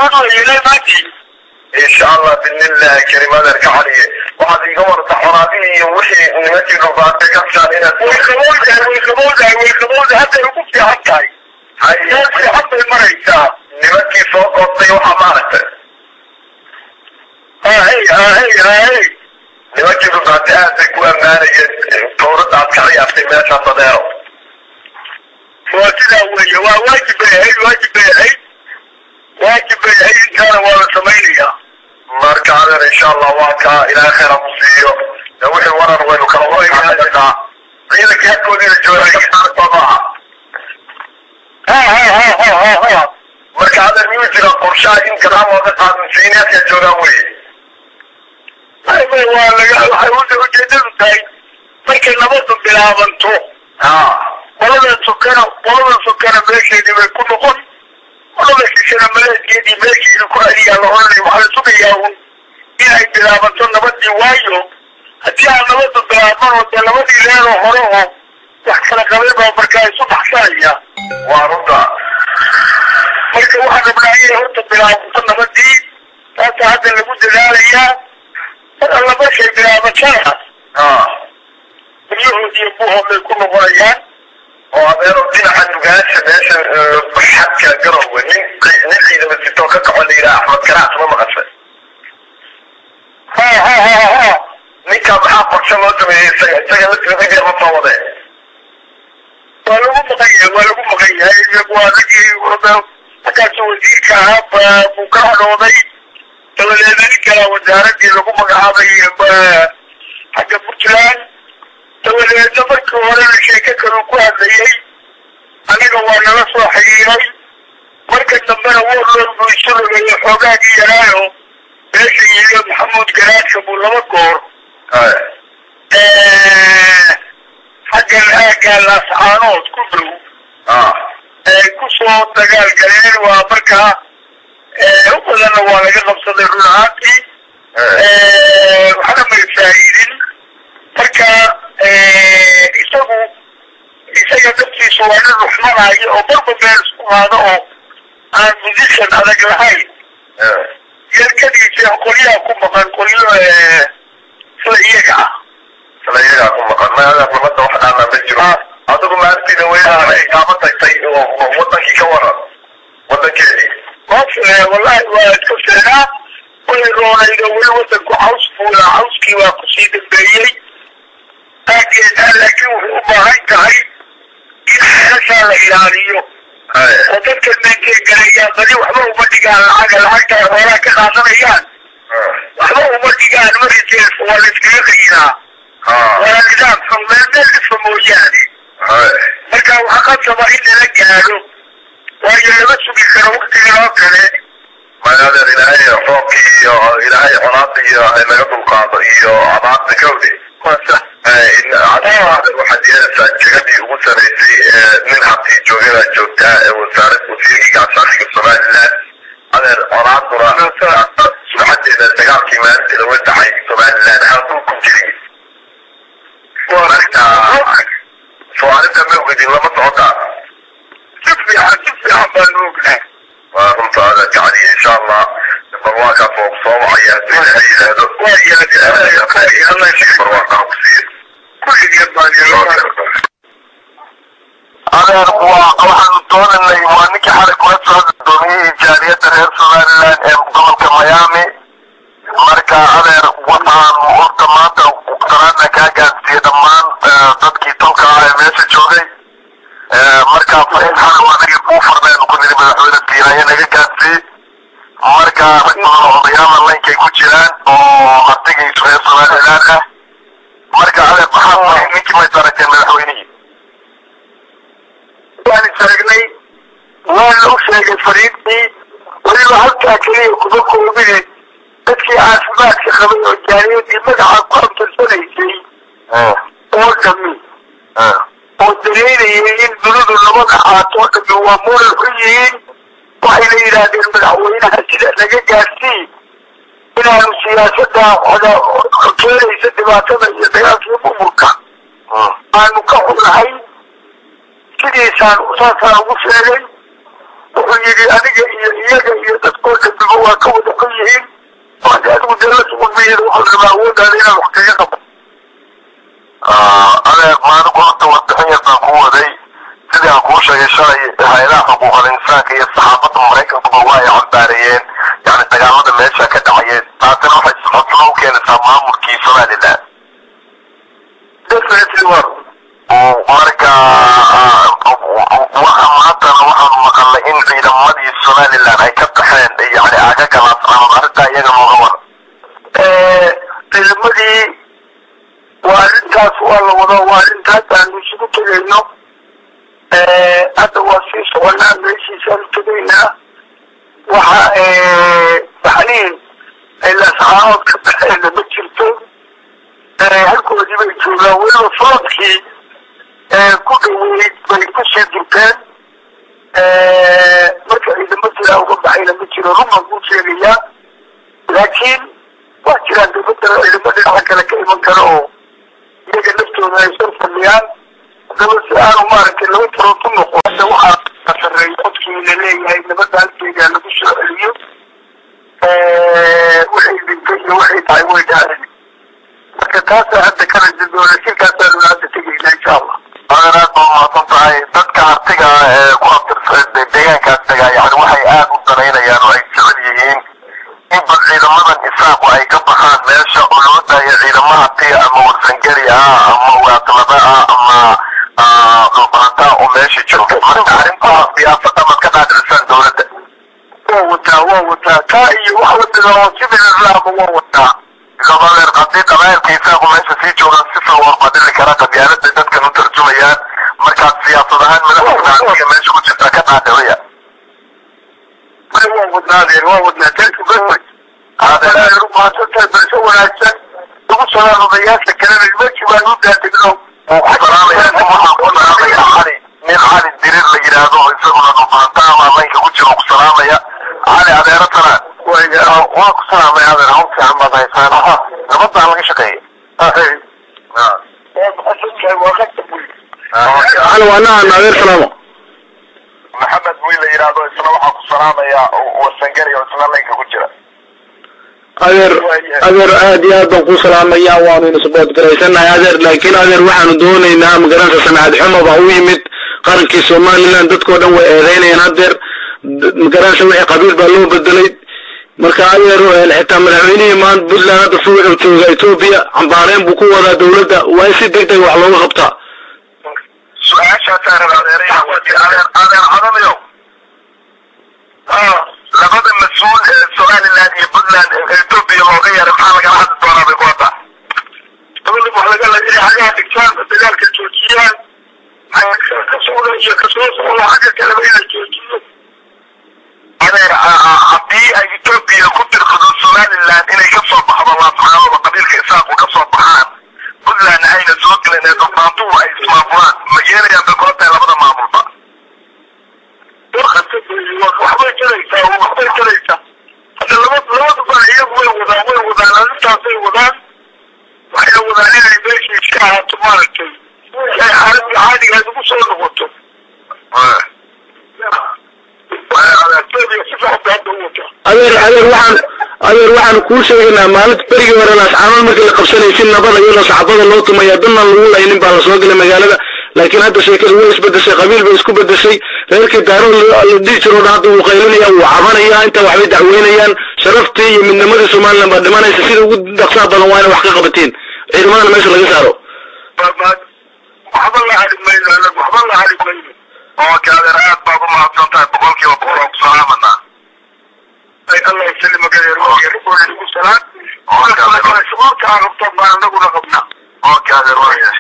نبضوا إلى ماتي إن شاء الله بإذن الله كريم هذا الكحلية وهذه قمر تحراتي وحي نمتي نبات كبشان هنا ويخبوز حتى يكون في حتى هاي في حتى المريسة نمتي فوق وطي وحمارته هاي نمتي نبات هاتك وأمانية تورد عسكري أفتي ماشا صداو وكذا هو واجب إن كان ولا سمينيا marka adeer insha Allah waa ka ilaahay khayr ku siiyo wixii warar weyn kala wareegayna ciidanka hadkoodina joogay sabaa marka adeer miyuu jira qorshaha in kalaamooda qaadan siinaysa joogaan way ay waa laga waxay ujeedadu tahay markay nabadu bilaabanto qolada sokana meesheedii bay ku noqon qolada kishana maleedkeedii meeshiisa ku aliyaa la oranay waxaa sugayaa inay bilaabanto nabadii waayo haddii aan nabadu bilaaban oo dee labadii reeroo hore oo wax kala qabay baa markaa isu baxsanaya waa runta marka waxaan rabnaa inay horta bilaabanto nabadii taasa hadda lagu dadaalayaa mar alla markay bilaabatana guryahoodii buuhood bay ku noqonayaan oo adeero dhinaca dugaasha meesha xadka garowe nin ciidama sitoo ka kaco la yidhaha axmed karaac ma maqashay ninka maxaa qorshe loo sameeyey isaga laftiisa ma soo wadee waa lagu maqan yahay waa ragii markaas wasiirka ahaa buu ka hadhooday dabadeedna nin kala wasaaradii lagu magacaabay xagga puntland dabadeedna markii horena sheeko kaluu ku hadlayay aniga waa nala soo xiriiray marka dambena warlood buu isu rogayay xoogaagii yaraayo meesha yidhi maxamuud garaadka buu laba goor xaggan aaggaa laascaanood ku dhow ay ku soo dagaal galeen waa markaa u badanna waa laga qabsaday run ahaantii waxna may faa'iidin marka isaga dartiisu waa nin ruxmanaayo oo barba meel isku qaado oo aan musician adag lahayn yarkadiisa qolyaha ku maqan qolyo sida iyaga ku maqan maadaama nabadda wax dhaana ma jiro adigu maartida weynaa kaama tagtay oo wadankii ka waran wadankeedii wallahi waa iska fiicnaa way roonaydo weli wadanku caws fuulaa cawskii waa kusii dambeeyey laakiin wuxuu u baahan tahay in xeeshaa la ilaaliyo oo dadka meenteegalayaan badi waxba uma dhigaan lacagta hoolaa ka qaadanayaan waxba uma dhigaan maritees waa la iskaga qayiraa waa nidaam xun meel dhifa mooyaane marka waxaa qasaba in lala gaadho waayo lama sugi karo waktigan oo kale magadeer ilaahay roobkii iyo ilaahay colaada iyo naga dulqaado iyo abaarta kawdi waxaad yeelaysaa jegadii ugu saraysay nin habtii joogada joogtaa ee wasaaradda wasiirkii gaashaandhigga somaliland adeer colaaduna subaxadeeda dagaalkii maalinteeda way dhacay somaliland halkuu ku jiray soo arrinta ma ogedin lama socotaa si fiican baan ognahay waa runta adeer jacaliya insha allah barwaaqaas oo soo wacaya haddii ilahay yidhaahdo barwaaqaa ku siiya kulligeed baan adeer waxaanu doonanay waa ninkii xalay kula socda doomiyihii jaaliyadda reer somaliland ee gobolka miami marka adeer waxaanu horta maanta salaadna kaa gaadsiiye dhammaan dadkii tolka ah ee meesha joogay marka fain xal adiga kuu fardeen ku niri madaxweyne tiiraaye naga gaadsiiye marka rag badan oo odayaal lankay ku jiraan oo ardigaysu reer somaliland ah marka adeer maxaa ninkii mays aragteen madaxweynihii waan isaragnay waana u sheegay fariintii weliba halkaa keliya kuma koobine dadkii caafimaadka qabay oo jaaliyadii magaca ku abtirsanaysay oo dhami oo daleynayay in dunidu nabad ahaatoo dhami waa muran u yihiin waxayna yidhaahdeen madaxweynaha sida naga gaarsii inaanu siyaasadda keenaysa dhibaatada iyo dagaalkii umurka aanu ka xunahay sidiisaan saasaan ugu sheegay wuxuu yidhi aniga iyo iyaga iyo dadkoo dambiga waa ka wada xun yihiin waana adigu dee la suqulmayada waxaa rabaa awooddaada inaan wax kaga qabo adeer maanigu horta warbixin yartaan ku waday sidii aan kuu sheegay shalay hay-adaha xuquuqal insaanka iyo saxaafadda maraykankuba waa ay cambaareeyeen yani dagaalada meesha ka dhacayeen taasina waxay socodsumo u keenaysaa maamulkii somaliland marka maantana waxaanu maqalnay in ciidamadii somaliland ay ka baxeen yani aga galaascaanood arrintaa iyaga nooga wara ciidamadii waa arrintaas waa la wado waa arrintaas aanu isugu tegayno hadda waa sii soconaa meeshiisaanu tegaynaa waxa baxniin ay laascaanood ka baxeenna ma jirto halkoodii bay joogaan weliba foodkii ku dhaweyd bay kusii durteen marka ciidamo sidaa uga baxayna ma jiro rumaan kuu sheegayaa laakiin waa jiraan dawladda ciidamo dhinaca kale ka iman kara oo iyaga naftooda ay soo fadhiyaan haddaba si aanu maaragtay laba taro ku noqo hadda waxaa sarreeya codkii la leeyahay nabadda halkeedaa lagu soo celiyo waxay dhintay iyo waxay tahay way dhaarin marka taasaa hadda ka raja doona shirkaasaanu hadda tegaynaa insha allah adeer aad baa umahadsan tahay dadka artiga ku abtirsan deegaankaas tagaa yani waxay aad u danaynayaan oo ay jecel yihiin in bal ciidamadan isaaqu ay ka baxaan meesha oo loo daayo ciidama artiga ama warsangeri ah ama waatlaba ah ama dhulbaanta oo meesha jooga marka arrintaas siyaasada mad ka qaadcisaan dawladda waa wataa taa iyo wax wadada oo sibilalaaba waa wataa adeer haddii qabaayilka isaaqu meesha sii joogaan si fil warba dhici kara qabyaalada dadkan u tarjumayaan markaas siyaasad ahaan madaxda meesha ku jirta ka qaadicaya waa wadnaa dalkubaa adeer umahadsantahay balse wanaagsan ugu salaan odayaasha kalena nimankii baan u daadegno wuu ku salaamaya waxaan ku salaamaya cali nin cali dirir la yidhaahdo isaguna dhulbaanta ama laynka ku jiro ku salaamaya cali adeero talaan waa ku salaamay adeer hawl fiican baad haysaan nabadaan laga shaqeeyay halo waanaan adeer salaamo maxamed wiil la yidhaahdo isna waxaa ku salaamaya warsangeri oo isna laynka ku jira adeer aad iyo aad baan ku salaamaya waanu inasubood garaysanahay adeer laakiin adeer waxaanu doonaynaa magaranaysa samcad xumo baa u yimid qarankii somaliland dadkoo dhan way eedeynayaan adeer magaranaysa wixii qabiil baa loo bedelay marka adeer xitaa madaxweynihii maanta puntland hadda si wuxuu jooga etoobiya cambaareen buu ku wadaa dawladda waa in si degdeg wax looga qabtaa su-aashaasaa raba adeer cadamiyow labada mas-uul ee somaliland iyo puntland etoobiya looga yeeray maxaa lagala hadli doonaa bay ku wadaa dabadib wax lagala inay xagaha dhigtaan dagaalka joojiyaan ka socda iyo kasoo socda xagga kaleba inay joojiyo adeer haddii ay etoobiya ku dirqado somaliland inay ka soo baxdo laascaanoda qabiilka isaaqu ka soo baxaan puntland ayna soo gelin ee dhulbaantuhu ay ismaamulaan ma yeelayaan bay kula tahay labada maamulba waxbay jaraysaa hadda labada baa iyagu way wadaan arrintaasay wadaan waxay wadaan inay meeshii iska ahaato maaragtay si ay xaaladii caadigaad ugu soo noqoto adeer waxaan kuu sheegaynaa maalinta berigii hore laascaanood markii la qabsanaysin nabada iyadoo saxaabada loo tumaya dannan lagu laynin baa lasoo gelay magaalada laakiin hadda sheekadu way isbedeshay qabiil bay isku bedeshay reerkii daarood la dhihi jiro hadda wuu qaylinaya wuu cabanaya intaa waxbay dacweynayaan sharaftii iyo midnimadii somaliland baa dhimanaysa sida ugu dhaqsaa badan waa inay wax ka qabatiin ciidamadana meesha laga saaro waxba la hali mayno okay adeer aad baad umahadsan tahay boqolkiiba boqol oo ku salaamanaa الله يسلمك يا روح يا رب ولي السلام. أوكي. شمالك عرفت ما نقول رقمنا. أوكي هذا رؤية.